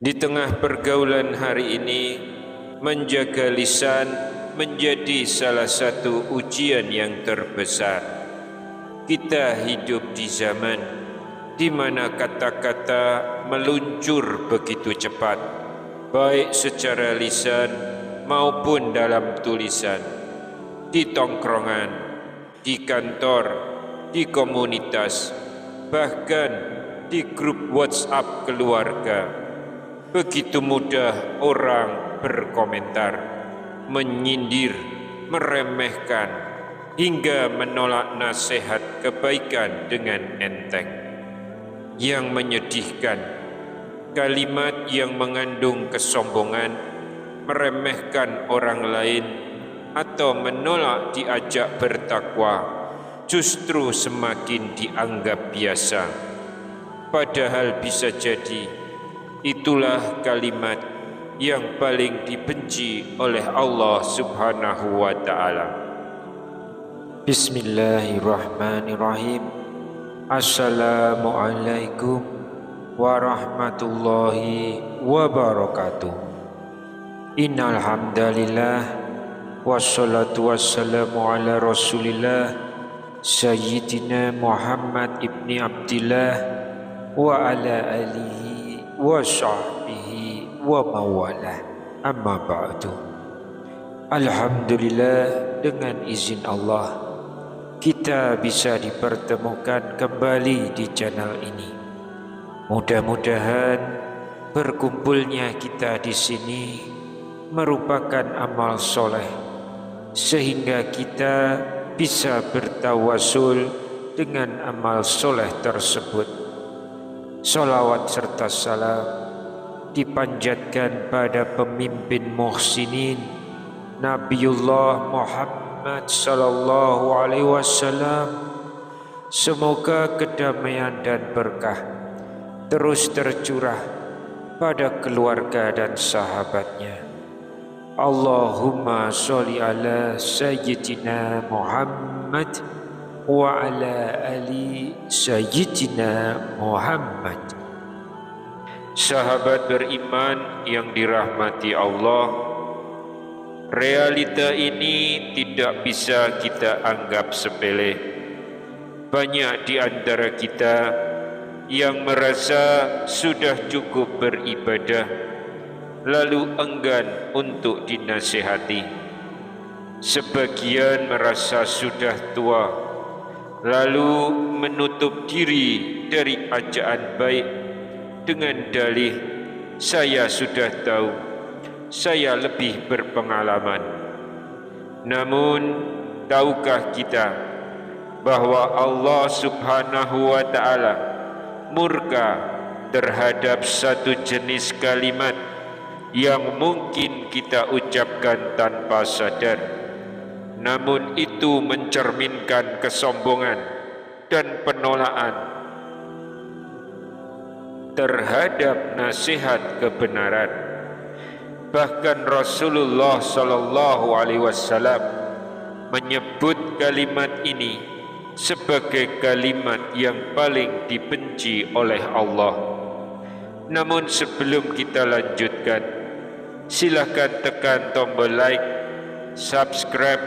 Di tengah pergaulan hari ini, menjaga lisan menjadi salah satu ujian yang terbesar. Kita hidup di zaman di mana kata-kata meluncur begitu cepat, baik secara lisan maupun dalam tulisan, di tongkrongan, di kantor, di komunitas, bahkan di grup WhatsApp keluarga. Begitu mudah orang berkomentar, menyindir, meremehkan, hingga menolak nasihat kebaikan dengan enteng. Yang menyedihkan, kalimat yang mengandung kesombongan, meremehkan orang lain, atau menolak diajak bertakwa, justru semakin dianggap biasa. Padahal bisa jadi itulah kalimat yang paling dibenci oleh Allah Subhanahu wa Ta'ala. Bismillahirrahmanirrahim. Assalamualaikum warahmatullahi wabarakatuh. Innal hamdalillah wassalatu wassalamu ala Rasulillah Sayyidina Muhammad ibni Abdillah wa ala alihi wa sahbihi wa mawalah, amma ba'du. Alhamdulillah, dengan izin Allah kita bisa dipertemukan kembali di channel ini. Mudah-mudahan berkumpulnya kita di sini merupakan amal soleh, sehingga kita bisa bertawasul dengan amal soleh tersebut. Salawat serta salam dipanjatkan pada pemimpin muhsinin Nabiullah Muhammad sallallahu alaihi wasallam. Semoga kedamaian dan berkah terus tercurah pada keluarga dan sahabatnya. Allahumma sholli ala sayyidina Muhammad wa ala ali sayyidina Muhammad. Sahabat beriman yang dirahmati Allah, realita ini tidak bisa kita anggap sepele. Banyak di antara kita yang merasa sudah cukup beribadah, lalu enggan untuk dinasihati. Sebagian merasa sudah tua, lalu menutup diri dari ajakan baik dengan dalih, saya sudah tahu, saya lebih berpengalaman. Namun tahukah kita bahwa Allah Subhanahu wa Ta'ala murka terhadap satu jenis kalimat yang mungkin kita ucapkan tanpa sadar, namun itu mencerminkan kesombongan dan penolakan terhadap nasihat kebenaran. Bahkan Rasulullah sallallahu alaihi wasallam menyebut kalimat ini sebagai kalimat yang paling dibenci oleh Allah. Namun sebelum kita lanjutkan, silakan tekan tombol like, subscribe,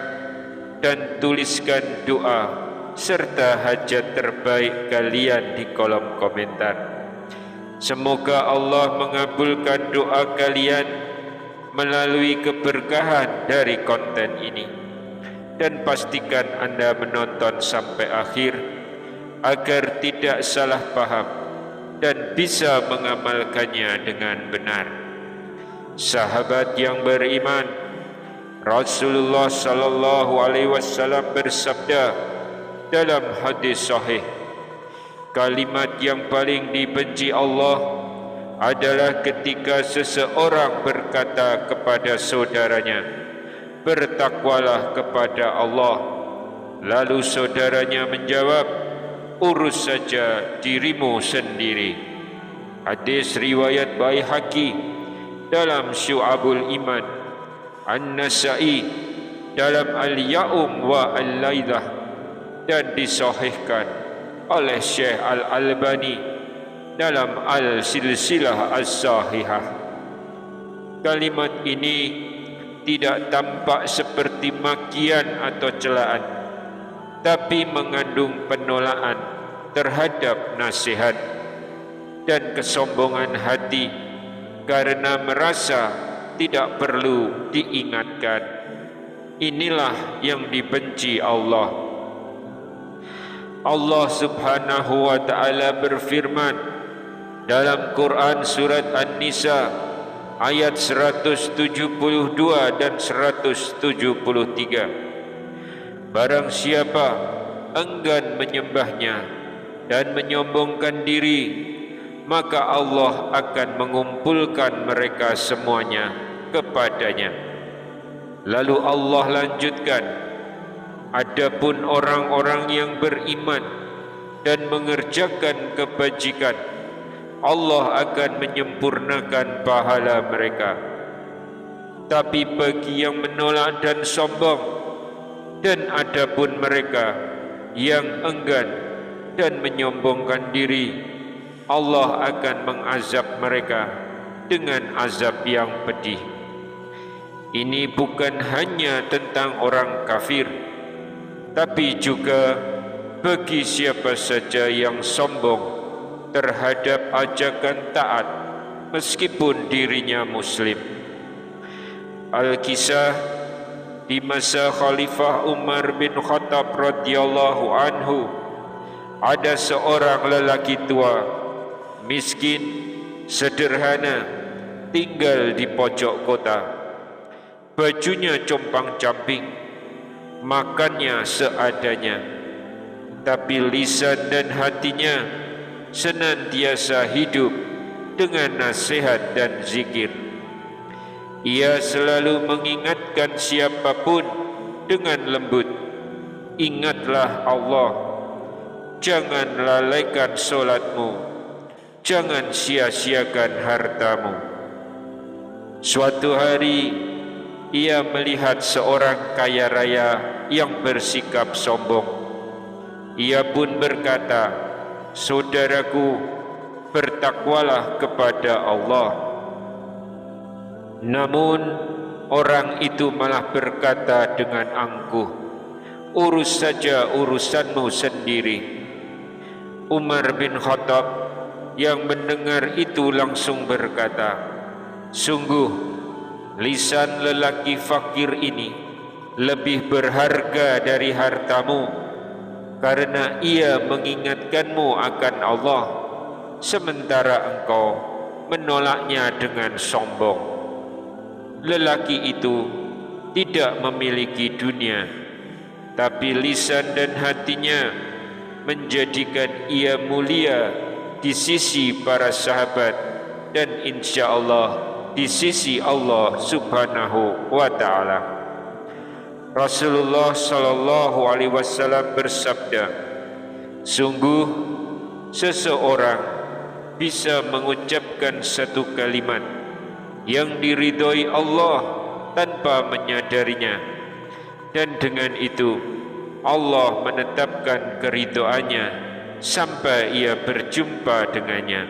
dan tuliskan doa serta hajat terbaik kalian di kolom komentar. Semoga Allah mengabulkan doa kalian melalui keberkahan dari konten ini. Dan pastikan Anda menonton sampai akhir agar tidak salah paham dan bisa mengamalkannya dengan benar. Sahabat yang beriman, Rasulullah sallallahu alaihi wasallam bersabda dalam hadis sahih, kalimat yang paling dibenci Allah adalah ketika seseorang berkata kepada saudaranya, bertakwalah kepada Allah, lalu saudaranya menjawab, urus saja dirimu sendiri. Hadis riwayat Baihaqi dalam Syu'abul Iman, An-Nasa'i dalam Al-Ya'um wa Al-Lailah, dan disahihkan oleh Syekh Al-Albani dalam Al-Silsilah As-Sahihah. Kalimat ini tidak tampak seperti makian atau celaan, tapi mengandung penolakan terhadap nasihat dan kesombongan hati karena merasa tidak perlu diingatkan. Inilah yang dibenci Allah. Allah Subhanahu wa ta'ala berfirman dalam Quran surat An-Nisa ayat 172 dan 173. Barang siapa enggan menyembahnya dan menyombongkan diri, maka Allah akan mengumpulkan mereka semuanya kepadanya. Lalu Allah lanjutkan, adapun orang-orang yang beriman dan mengerjakan kebajikan, Allah akan menyempurnakan pahala mereka. Tapi bagi yang menolak dan sombong, dan adapun mereka yang enggan dan menyombongkan diri, Allah akan mengazab mereka dengan azab yang pedih. Ini bukan hanya tentang orang kafir, tapi juga bagi siapa saja yang sombong terhadap ajakan taat meskipun dirinya muslim. Al-Kisah di masa Khalifah Umar bin Khattab radhiyallahu anhu, ada seorang lelaki tua, miskin, sederhana, tinggal di pojok kota. Bajunya compang-camping, makannya seadanya, tapi lisan dan hatinya senantiasa hidup dengan nasihat dan zikir. Ia selalu mengingatkan siapapun dengan lembut, ingatlah Allah, jangan lalaikan solatmu, jangan sia-siakan hartamu. Suatu hari ia melihat seorang kaya raya yang bersikap sombong. Ia pun berkata, saudaraku, bertakwalah kepada Allah. Namun orang itu malah berkata dengan angkuh, urus saja urusanmu sendiri. Umar bin Khattab yang mendengar itu langsung berkata, sungguh lisan lelaki fakir ini lebih berharga dari hartamu, karena ia mengingatkanmu akan Allah, sementara engkau menolaknya dengan sombong. Lelaki itu tidak memiliki dunia, tapi lisan dan hatinya menjadikan ia mulia di sisi para sahabat dan insya Allah di sisi Allah Subhanahu wa ta'ala. Rasulullah sallallahu alaihi wasallam bersabda, sungguh seseorang bisa mengucapkan satu kalimat yang diridhoi Allah tanpa menyadarinya, dan dengan itu Allah menetapkan keridhoannya sampai ia berjumpa dengannya.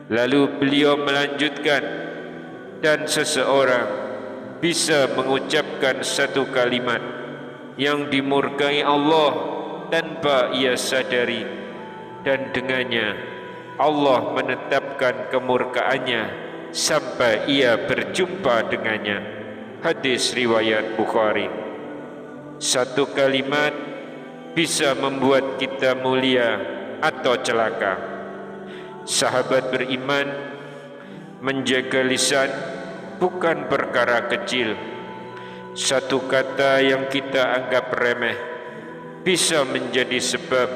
Lalu beliau melanjutkan, dan seseorang bisa mengucapkan satu kalimat yang dimurkai Allah tanpa ia sadari, dan dengannya Allah menetapkan kemurkaannya sampai ia berjumpa dengannya. Hadis riwayat Bukhari. Satu kalimat bisa membuat kita mulia atau celaka. Sahabat beriman, menjaga lisan bukan perkara kecil. Satu kata yang kita anggap remeh bisa menjadi sebab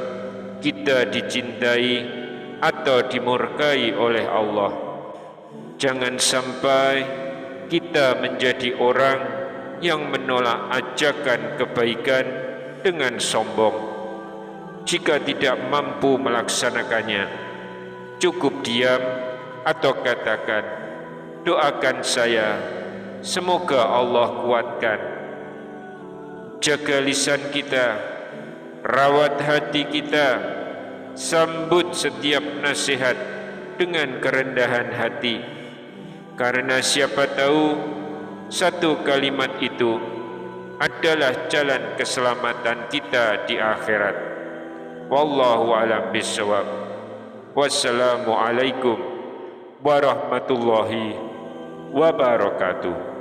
kita dicintai atau dimurkai oleh Allah. Jangan sampai kita menjadi orang yang menolak ajakan kebaikan dengan sombong. Jika tidak mampu melaksanakannya, cukup diam atau katakan, doakan saya, semoga Allah kuatkan. Jaga lisan kita, rawat hati kita, sambut setiap nasihat dengan kerendahan hati, karena siapa tahu satu kalimat itu adalah jalan keselamatan kita di akhirat. Wallahu a'lam bishawab. Wassalamualaikum warahmatullahi wabarakatuh.